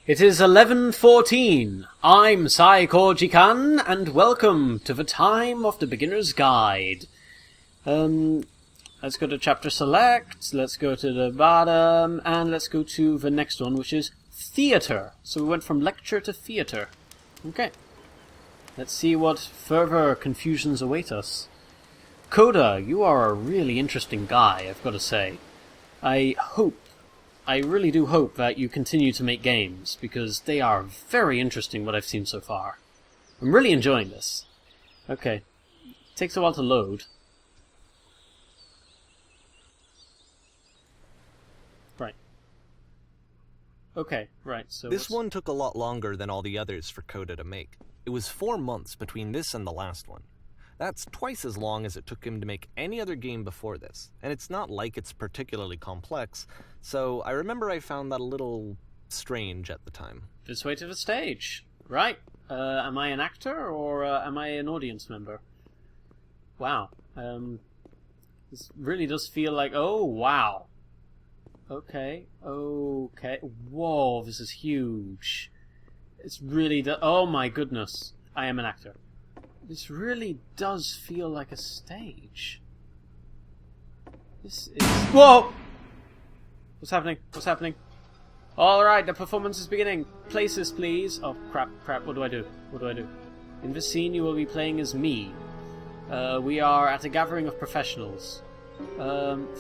It is 11:14. I'm Saikoujikan, and welcome to the time of the beginner's guide. Let's go to chapter select, let's go to the bottom, and let's go to the next one, which is theater. So we went from lecture to theater. Okay. Let's see what further confusions await us. Coda, you are a really interesting guy, I've got to say. I really do hope that you continue to make games, because they are very interesting, what I've seen so far. I'm really enjoying this. Okay. It takes a while to load. Right. Okay, right, so... This one took a lot longer than all the others for Coda to make. It was 4 months between this and the last one. That's twice as long as it took him to make any other game before this, and it's not like it's particularly complex, so I remember I found that a little strange at the time. This way to the stage. Right. Am I an actor, or am I an audience member? Wow. This really does feel like... Oh, wow. Okay. Okay. Whoa, this is huge. It's really... Oh my goodness. I am an actor. This really does feel like a stage. This is... Whoa! What's happening? What's happening? Alright, the performance is beginning. Places, please. Oh, crap. What do I do? What do I do? In this scene, you will be playing as me. We are at a gathering of professionals.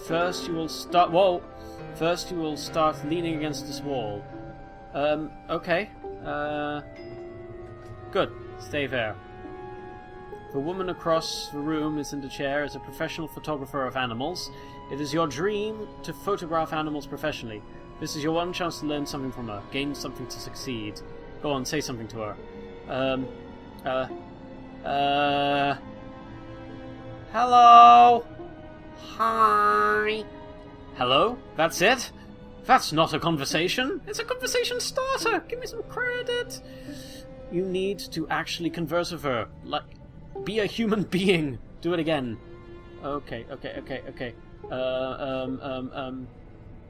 First, you will start... Whoa! First, you will start leaning against this wall. Okay. Good. Stay there. The woman across the room is in the chair as a professional photographer of animals. It is your dream to photograph animals professionally. This is your one chance to learn something from her, gain something to succeed. Go on, say something to her. Hello? Hi? Hello? That's it? That's not a conversation. It's a conversation starter. Give me some credit. You need to actually converse with her. Like... Be a human being. Do it again. Okay.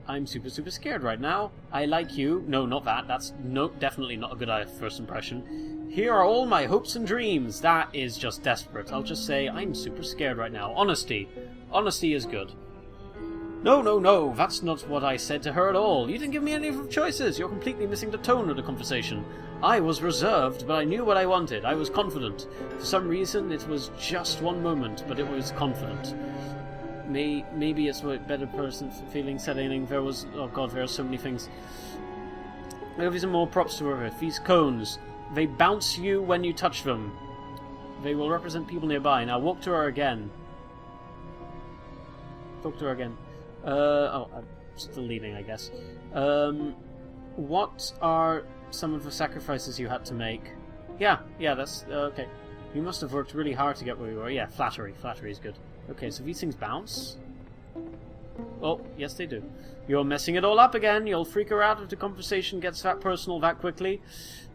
I'm super scared right now. I like you. No, not that. That's definitely not a good first impression. Here are all my hopes and dreams. That is just desperate. I'll just say I'm super scared right now. Honesty. Honesty is good. No. That's not what I said to her at all. You didn't give me any of the choices. You're completely missing the tone of the conversation. I was reserved, but I knew what I wanted. I was confident. For some reason, it was just one moment, but it was confident. Maybe it's a better person feeling setting. There was... Oh god, there are so many things. I'll give some more props to her. These cones, they bounce you when you touch them. They will represent people nearby. Now walk to her again. Talk to her again. I'm still leaving, I guess. What are some of the sacrifices you had to make? Yeah, that's... okay. You must have worked really hard to get where you were. Yeah, flattery. Flattery is good. Okay, so these things bounce? Oh, yes they do. You're messing it all up again. You'll freak her out if the conversation gets that personal that quickly.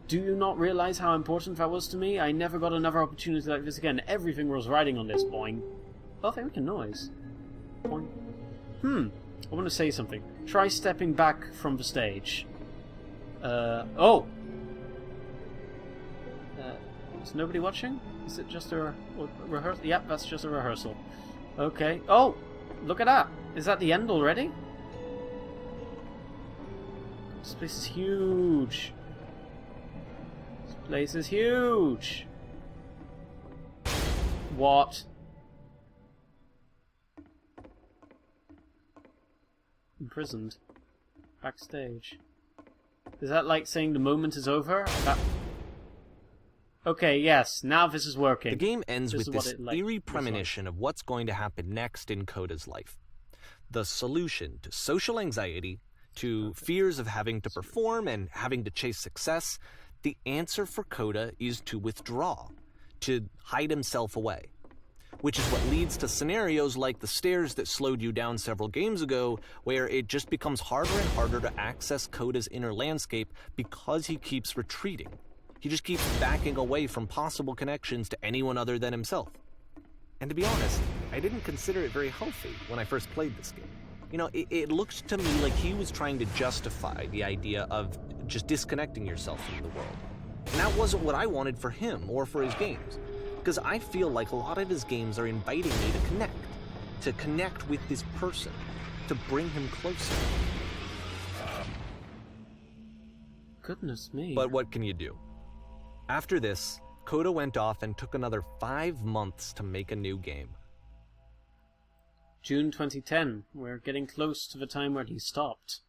Do you not realize how important that was to me? I never got another opportunity like this again. Everything was riding on this. Boing. Oh, they make a noise. Boing. I want to say something. Try stepping back from the stage. Oh! Is nobody watching? Is it just a rehearsal? Yep, that's just a rehearsal. Okay. Oh! Look at that! Is that the end already? This place is huge! This place is huge! What? Imprisoned. Backstage. Is that like saying the moment is over? Okay, yes, now this is working. The game ends with this eerie premonition of what's going to happen next in Coda's life. The solution to social anxiety, to fears of having to perform and having to chase success, the answer for Coda is to withdraw, to hide himself away. Which is what leads to scenarios like the stairs that slowed you down several games ago, where it just becomes harder and harder to access Coda's inner landscape because he keeps retreating. He just keeps backing away from possible connections to anyone other than himself. And to be honest, I didn't consider it very healthy when I first played this game. You know, it looked to me like he was trying to justify the idea of just disconnecting yourself from the world. And that wasn't what I wanted for him or for his games. Because I feel like a lot of his games are inviting me to connect with this person, to bring him closer. Goodness me. But what can you do? After this, Coda went off and took another 5 months to make a new game. June 2010. We're getting close to the time where he stopped.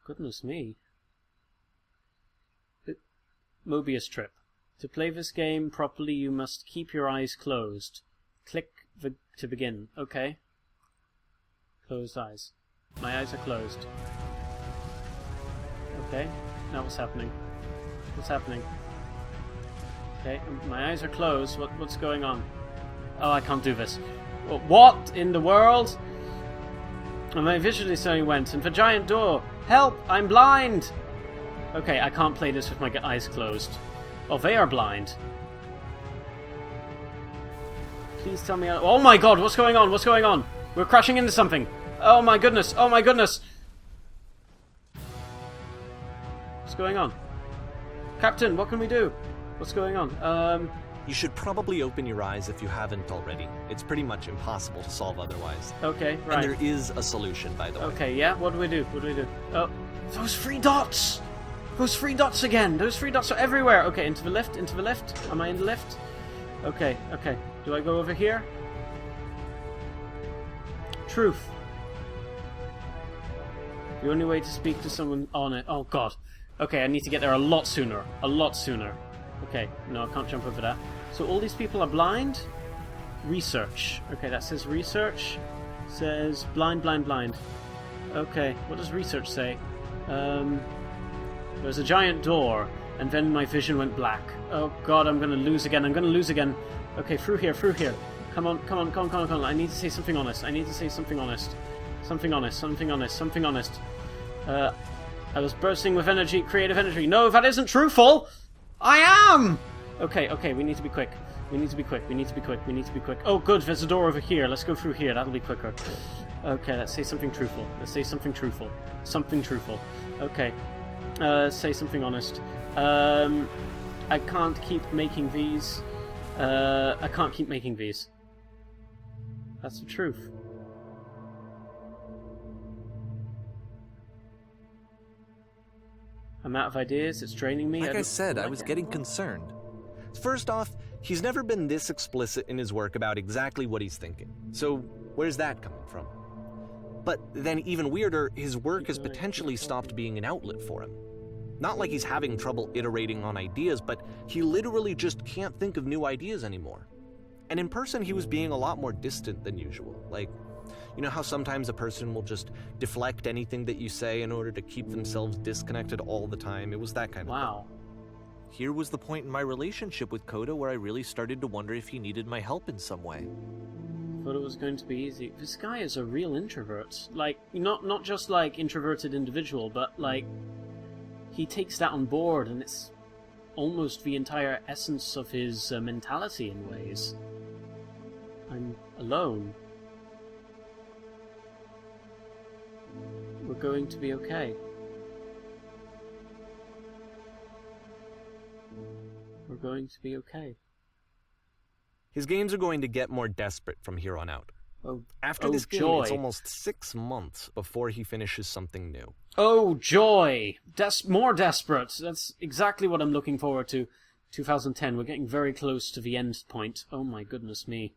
Goodness me. Mobius Trip. To play this game properly, you must keep your eyes closed. Click to begin. Okay. Closed eyes. My eyes are closed. Okay. Now what's happening? What's happening? Okay, my eyes are closed. What's going on? Oh, I can't do this. What in the world? And my visually suddenly went, and the giant door. Help! I'm blind! Okay, I can't play this with my eyes closed. Oh, they are blind. Please tell me... Oh my god, what's going on? What's going on? We're crashing into something. Oh my goodness, oh my goodness. What's going on? Captain, what can we do? What's going on? You should probably open your eyes if you haven't already. It's pretty much impossible to solve otherwise. Okay, right. And there is a solution, by the way. Okay, yeah, what do we do? What do we do? Oh, those 3 dots! Those 3 dots again! Those 3 dots are everywhere! Okay, into the left, into the left. Am I in the left? Okay, okay. Do I go over here? Truth. The only way to speak to someone on it. Oh, God. Okay, I need to get there a lot sooner. A lot sooner. Okay, no, I can't jump over that. So all these people are blind? Research. Okay, that says research. Says blind, blind, blind. Okay, what does research say? There's a giant door, and then my vision went black. Oh god, I'm gonna lose again, I'm gonna lose again. Okay, through here, through here. Come on, come on, come on, come on, come on. I need to say something honest. I need to say something honest. Something honest, something honest, something honest. I was bursting with energy, creative energy. No, that isn't truthful! I am! Okay, okay, we need to be quick. We need to be quick, we need to be quick, we need to be quick. Oh good, there's a door over here. Let's go through here, that'll be quicker. Okay, let's say something truthful. Let's say something truthful. Something truthful. Okay. Say something honest. I can't keep making these. I can't keep making these. That's the truth. I'm out of ideas, it's draining me. Like I said, I was getting concerned. First off, he's never been this explicit in his work about exactly what he's thinking. So, where's that coming from? But then even weirder, his work has potentially stopped being an outlet for him. Not like he's having trouble iterating on ideas, but he literally just can't think of new ideas anymore. And in person, he was being a lot more distant than usual. Like, you know how sometimes a person will just deflect anything that you say in order to keep themselves disconnected all the time? It was that kind of Wow. thing. Here was the point in my relationship with Coda where I really started to wonder if he needed my help in some way. Thought it was going to be easy. This guy is a real introvert. Like, not just like introverted individual, but like he takes that on board, and it's almost the entire essence of his mentality in ways. I'm alone. We're going to be okay. We're going to be okay. His games are going to get more desperate from here on out. After this game, joy. it's almost 6 months before he finishes something new. Oh, joy! More desperate. That's exactly what I'm looking forward to. 2010, we're getting very close to the end point. Oh my goodness me.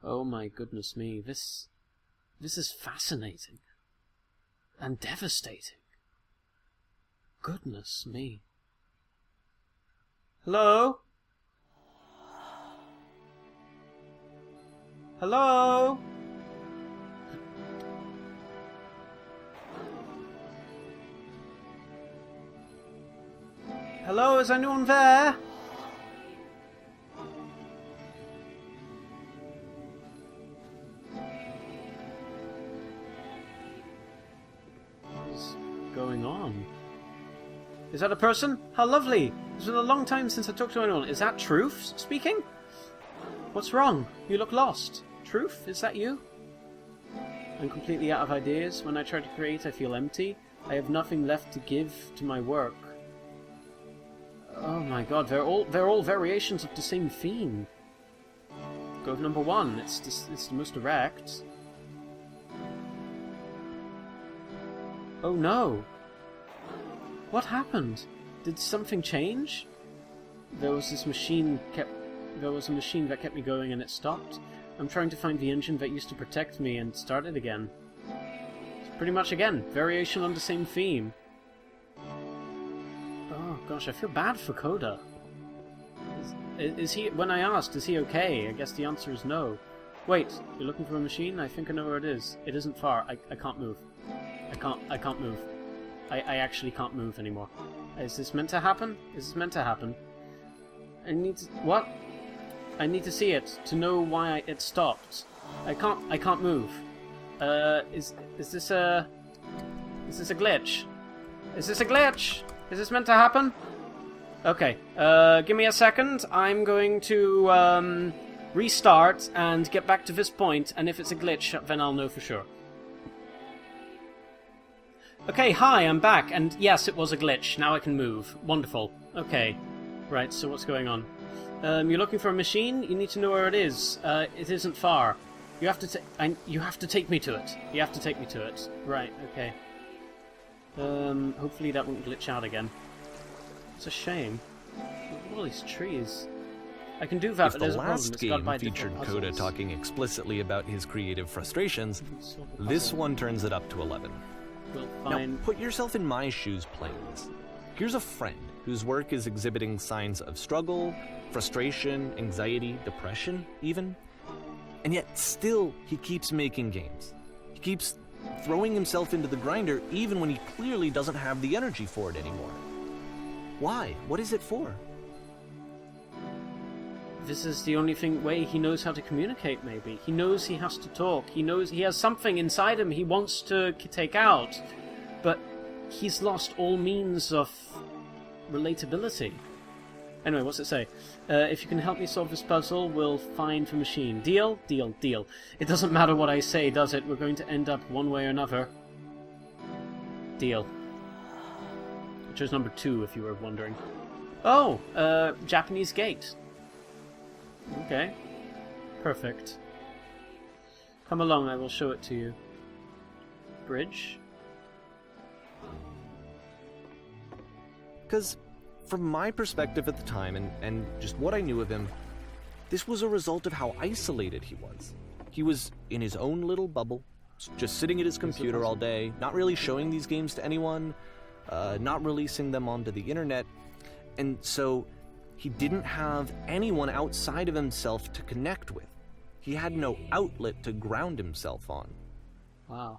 Oh my goodness me. This is fascinating. And devastating. Goodness me. Hello? Hello? Hello, is anyone there? What's going on? Is that a person? How lovely! It's been a long time since I talked to anyone. Is that Truth speaking? What's wrong? You look lost. Truth, is that you? I'm completely out of ideas. When I try to create, I feel empty. I have nothing left to give to my work. Oh my god, they're all variations of the same theme. Go with number 1. It's the most direct. Oh no! What happened? Did something change? There was a machine that kept me going and it stopped. I'm trying to find the engine that used to protect me and start it again. It's pretty much again, variation on the same theme. Oh gosh, I feel bad for Coda. Is he? When I asked, is he okay? I guess the answer is no. Wait, you're looking for a machine? I think I know where it is. It isn't far. I can't move. I can't move. I actually can't move anymore. Is this meant to happen? Is this meant to happen? I need to... What? I need to see it to know why it stopped. I can't move. Is this a glitch? Is this a glitch? Is this meant to happen? Okay, give me a second. I'm going to restart and get back to this point, and if it's a glitch, then I'll know for sure. Okay, hi, I'm back, and yes, it was a glitch. Now I can move. Wonderful. Okay, right, so what's going on? You're looking for a machine? You need to know where it is. It isn't far. You have to take me to it. You have to take me to it. Right, okay. Hopefully that won't glitch out again. It's a shame. Look at all these trees. I can do that, if but there's a problem. the last It's got game by featured different Coda puzzles. talking explicitly about his creative frustrations, this one turns it up to 11. We'll Now, find... put yourself in my shoes playing this. Here's a friend whose work is exhibiting signs of struggle, frustration, anxiety, depression, even. And yet, still, he keeps making games. He keeps throwing himself into the grinder even when he clearly doesn't have the energy for it anymore. Why? What is it for? This is the only way he knows how to communicate, maybe. He knows he has to talk. He knows he has something inside him he wants to take out. But he's lost all means of relatability. Anyway, what's it say? If you can help me solve this puzzle, we'll find the machine. Deal? Deal, deal. It doesn't matter what I say, does it? We're going to end up one way or another. Deal. Which is number 2, if you were wondering. Oh! Japanese gate. Okay. Perfect. Come along, I will show it to you. Bridge. Because, from my perspective at the time, and just what I knew of him, this was a result of how isolated he was. He was in his own little bubble, just sitting at his computer all day, not really showing these games to anyone, not releasing them onto the internet, and so he didn't have anyone outside of himself to connect with. He had no outlet to ground himself on. Wow.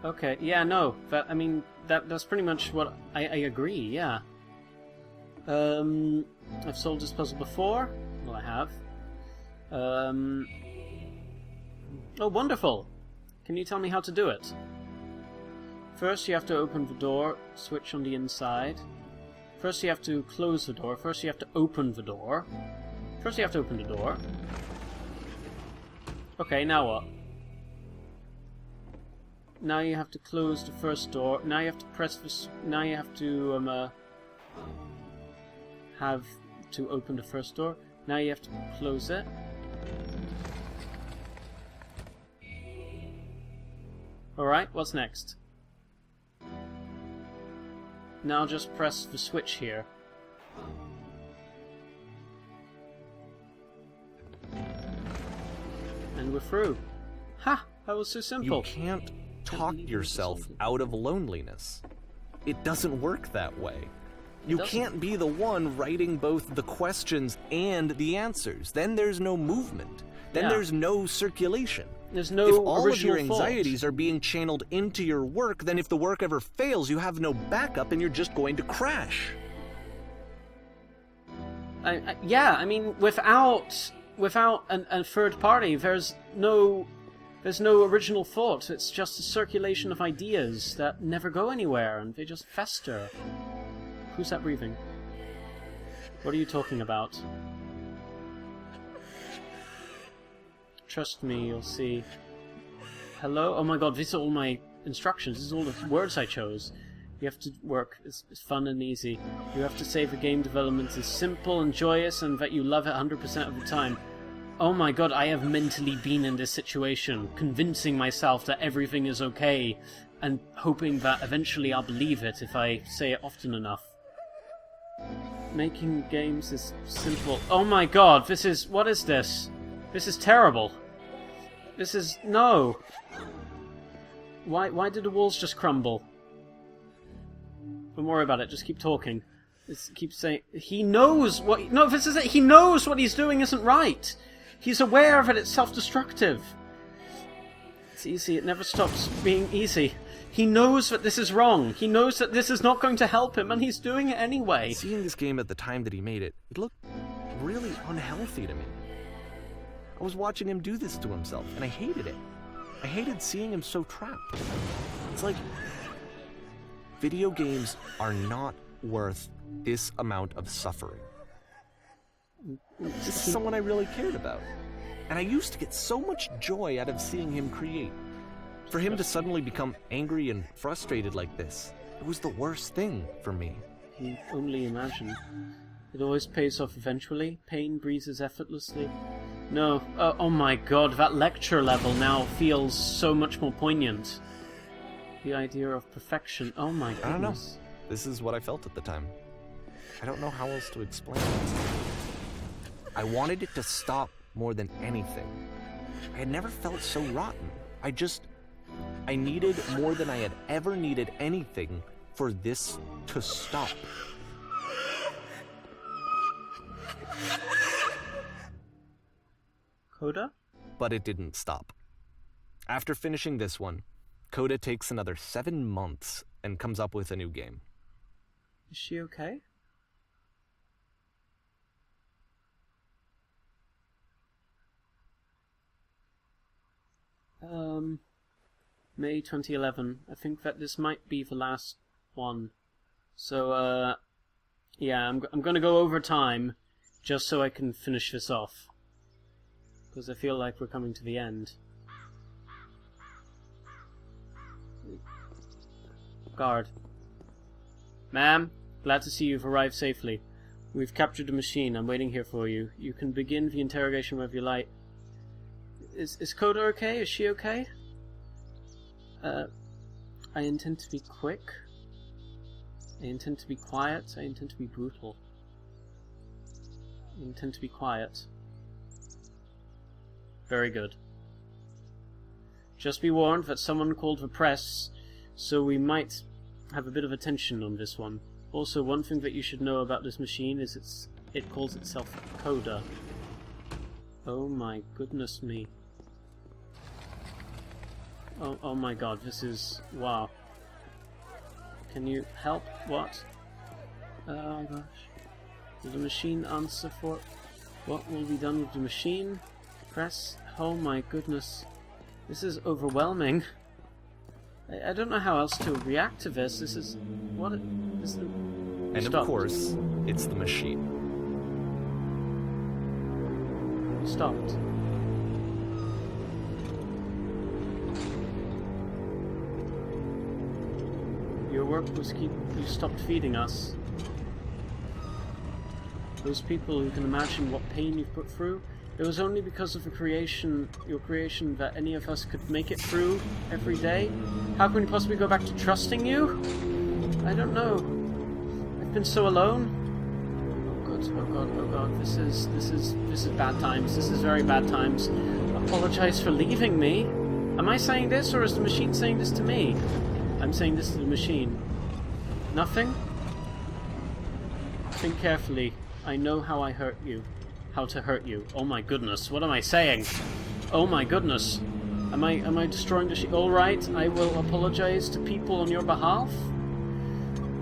Okay, yeah, no, that's pretty much what I agree, yeah. I've solved this puzzle before. Well, I have. Oh, wonderful! Can you tell me how to do it? First, you have to open the door, switch on the inside. First, you have to close the door. First, you have to open the door. First, you have to open the door. Okay, now what? Now you have to close the first door. Now you have to press this. Now you have to open the first door. Now you have to close it. Alright, what's next? Now just press the switch here. And we're through. Ha! That was so simple. You can't talk yourself out of loneliness. It doesn't work that way. You can't be the one writing both the questions and the answers. Then there's no movement. Then there's no circulation. There's no if all of your original anxieties thought. are being channeled into your work, then if the work ever fails, you have no backup and you're just going to crash. Yeah, I mean, without a third party, there's no original thought. It's just a circulation of ideas that never go anywhere, and they just fester. Who's that breathing? What are you talking about? Trust me, you'll see. Hello? Oh my god, these are all my instructions. This is all the words I chose. You have to work. It's fun and easy. You have to say the game development is simple and joyous and that you love it 100% of the time. Oh my god, I have mentally been in this situation, convincing myself that everything is okay, and hoping that eventually I'll believe it if I say it often enough. Making games is simple. Oh my god, this is... What is this? This is terrible. This is... No! Why did the walls just crumble? Don't worry about it, just keep talking. Just keep saying... He knows what... No, this is it! He knows what he's doing isn't right! He's aware that it's self-destructive. It's easy, it never stops being easy. He knows that this is wrong. He knows that this is not going to help him, and he's doing it anyway. Seeing this game at the time that he made it, it looked really unhealthy to me. I was watching him do this to himself, and I hated it. I hated seeing him so trapped. It's like, video games are not worth this amount of suffering. This is someone I really cared about. And I used to get so much joy out of seeing him create. For him to suddenly become angry and frustrated like this, it was the worst thing for me. You only imagine. It always pays off eventually. Pain breezes effortlessly. No. Oh my god, that lecture level now feels so much more poignant. The idea of perfection. Oh my goodness. I don't know. This is what I felt at the time. I don't know how else to explain it. I wanted it to stop more than anything. I had never felt so rotten. I needed more than I had ever needed anything for this to stop. Coda? But it didn't stop. After finishing this one, Coda takes another 7 months and comes up with a new game. Is she okay? May 2011. I think that this might be the last one. So, yeah, I'm gonna go over time, just so I can finish this off. Because I feel like we're coming to the end. Guard. Ma'am, glad to see you've arrived safely. We've captured the machine. I'm waiting here for you. You can begin the interrogation whenever you like. Is Coda okay? Is she okay? I intend to be quick. I intend to be quiet. I intend to be brutal. I intend to be quiet. Very good. Just be warned that someone called the press, so we might have a bit of attention on this one. Also, one thing that you should know about this machine is it calls itself Coda. Oh my goodness me. Oh my god, this is... wow. Can you help? What? Oh gosh. Will the machine answer for... What will be done with the machine? Press... Oh my goodness. This is overwhelming. I don't know how else to react to this. This is... what is the... And Stopped. Of course, it's the machine. Stopped. Your work was you stopped feeding us. Those people who can imagine what pain you've put through, it was only because of your creation that any of us could make it through every day. How can we possibly go back to trusting you? I don't know. I've been so alone. Oh god, oh god, oh god, this is bad times. This is very bad times. Apologize for leaving me. Am I saying this, or is the machine saying this to me? I'm saying this to the machine. Nothing? Think carefully. I know how I hurt you. How to hurt you. Oh my goodness, what am I saying? Oh my goodness. Am I destroying the ship? Alright, I will apologize to people on your behalf.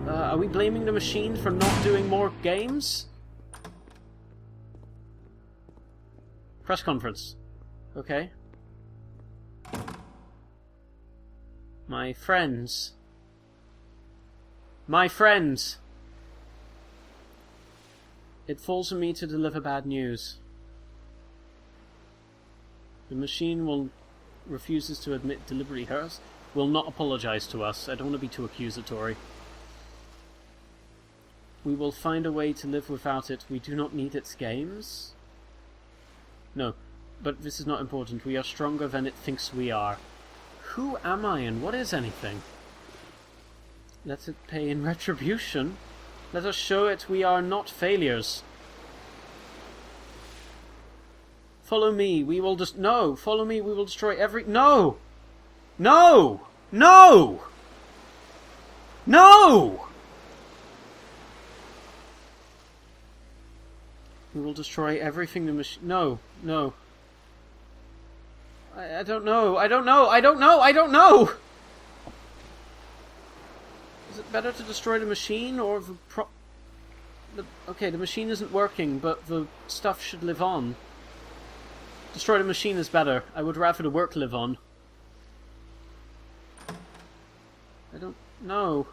Are we blaming the machine for not doing more games? Press conference. Okay. My friends. My friends! It falls on me to deliver bad news. The machine refuses to admit deliberately hurt us. will not apologize to us. I don't want to be too accusatory. We will find a way to live without it. We do not need its games. No, but this is not important. We are stronger than it thinks we are. Who am I and what is anything? Let it pay in retribution. Let us show it we are not failures. Follow me, we will just... No! Follow me, we will destroy every... No! No! No! No! We will destroy everything the machine... No, no. I don't know, I don't know, I don't know, I don't know! Is it better to destroy the machine or the okay, the machine isn't working, but the stuff should live on. Destroy the machine is better. I would rather the work live on. I don't know.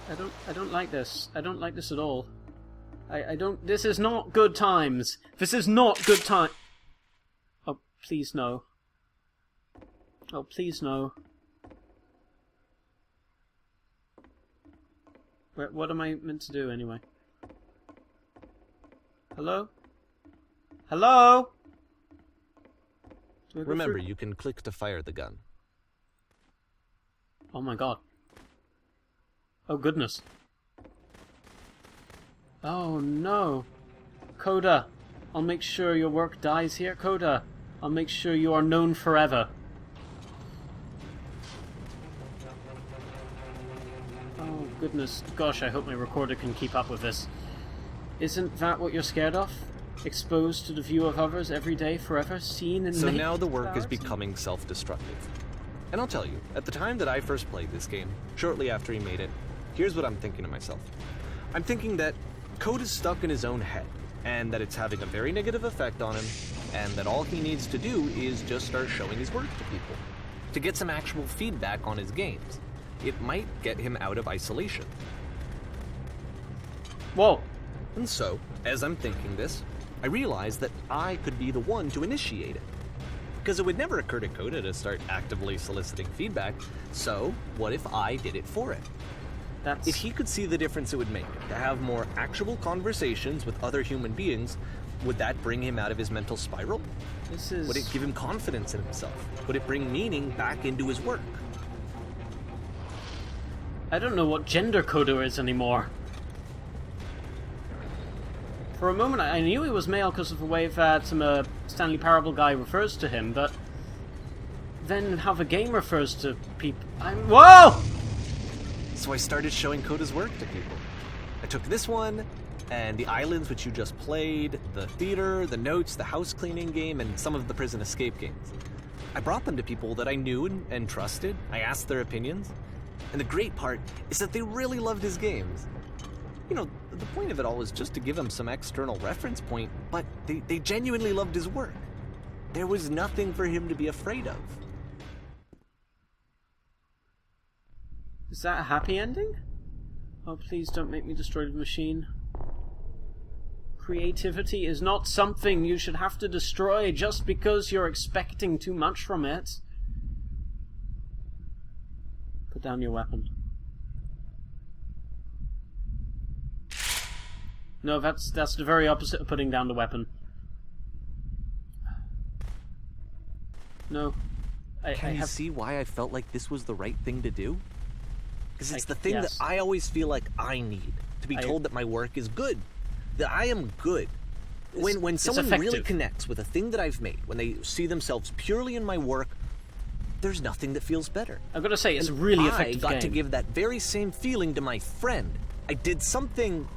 I don't like this. I don't like this at all. I don't... This is not good times. This is not good time... Oh, please no. Oh, please no. What am I meant to do anyway? Hello? Hello? Remember, you can click to fire the gun. Oh my god. Oh goodness. Oh no. Coda, I'll make sure your work dies here. Coda, I'll make sure you are known forever. Oh goodness. Gosh, I hope my recorder can keep up with this. Isn't that what you're scared of? Exposed to the view of others every day, forever, seen in... So now the work is becoming self-destructive. And I'll tell you, at the time that I first played this game, shortly after he made it, here's what I'm thinking to myself. I'm thinking that Code is stuck in his own head, and that it's having a very negative effect on him, and that all he needs to do is just start showing his work to people, to get some actual feedback on his games. It might get him out of isolation. Whoa. And so, as I'm thinking this, I realized that I could be the one to initiate it. Because it would never occur to Coda to start actively soliciting feedback, so what if I did it for him? If he could see the difference it would make to have more actual conversations with other human beings, would that bring him out of his mental spiral? Would it give him confidence in himself? Would it bring meaning back into his work? I don't know what gender Coda is anymore. For a moment, I knew he was male because of the way that some Stanley Parable guy refers to him, but then how the game refers to people... Whoa! So I started showing Coda's work to people. I took this one, and the islands which you just played, the theater, the notes, the house cleaning game, and some of the prison escape games. I brought them to people that I knew and trusted. I asked their opinions. And the great part is that they really loved his games. You know, the point of it all was just to give him some external reference point, but they genuinely loved his work. There was nothing for him to be afraid of. Is that a happy ending? Oh, please don't make me destroy the machine. Creativity is not something you should have to destroy just because you're expecting too much from it. Put down your weapon. No, that's the very opposite of putting down the weapon. No. Can you see why I felt like this was the right thing to do? Because it's the thing that I always feel like I need. To be told that my work is good. That I am good. When someone really connects with a thing that I've made, when they see themselves purely in my work, there's nothing that feels better. I've got to say, it's a really effective game. I got to give that very same feeling to my friend. I did something...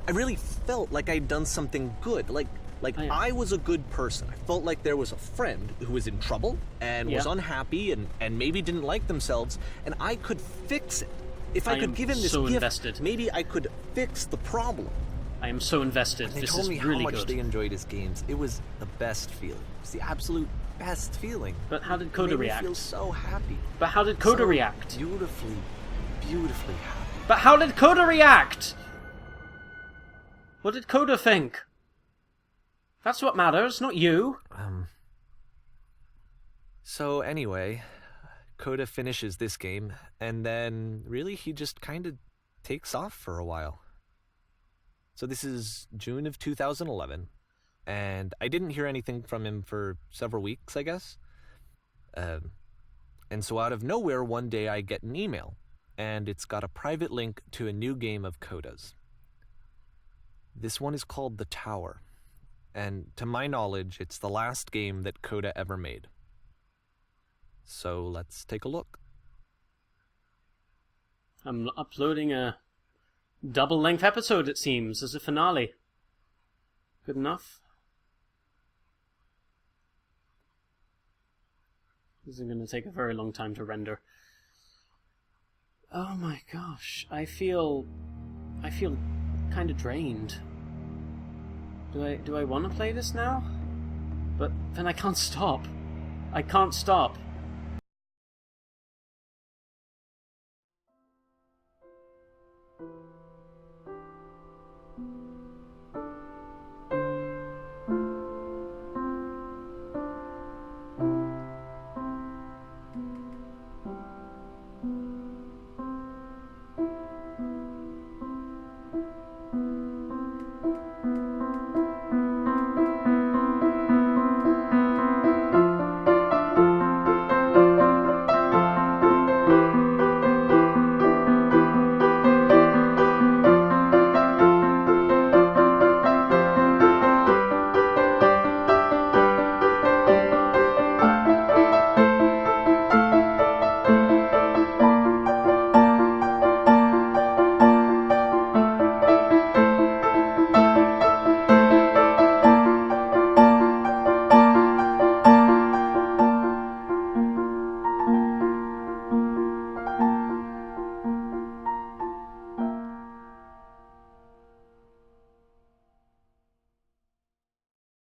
I really felt like I'd done something good. Like I was a good person. I felt like there was a friend who was in trouble and was unhappy and maybe didn't like themselves, and I could fix it. If I could give him this gift, maybe I could fix the problem. I am so invested. And they told me how much they enjoyed his games. It was the best feeling. It was the absolute best feeling. But how did Coda react? It made me feel so happy. But how did Coda react? Beautifully, beautifully happy. But how did Coda react? What did Coda think? That's what matters, not you. So anyway, Coda finishes this game, and then really he just kind of takes off for a while. So this is June of 2011, and I didn't hear anything from him for several weeks, I guess. And so out of nowhere, one day I get an email, and it's got a private link to a new game of Coda's. This one is called The Tower, and to my knowledge, it's the last game that Coda ever made. So let's take a look. I'm uploading a double-length episode, it seems, as a finale. Good enough? This is going to take a very long time to render. Oh my gosh, I feel kind of drained. Do I want to play this now? But then I can't stop. I can't stop.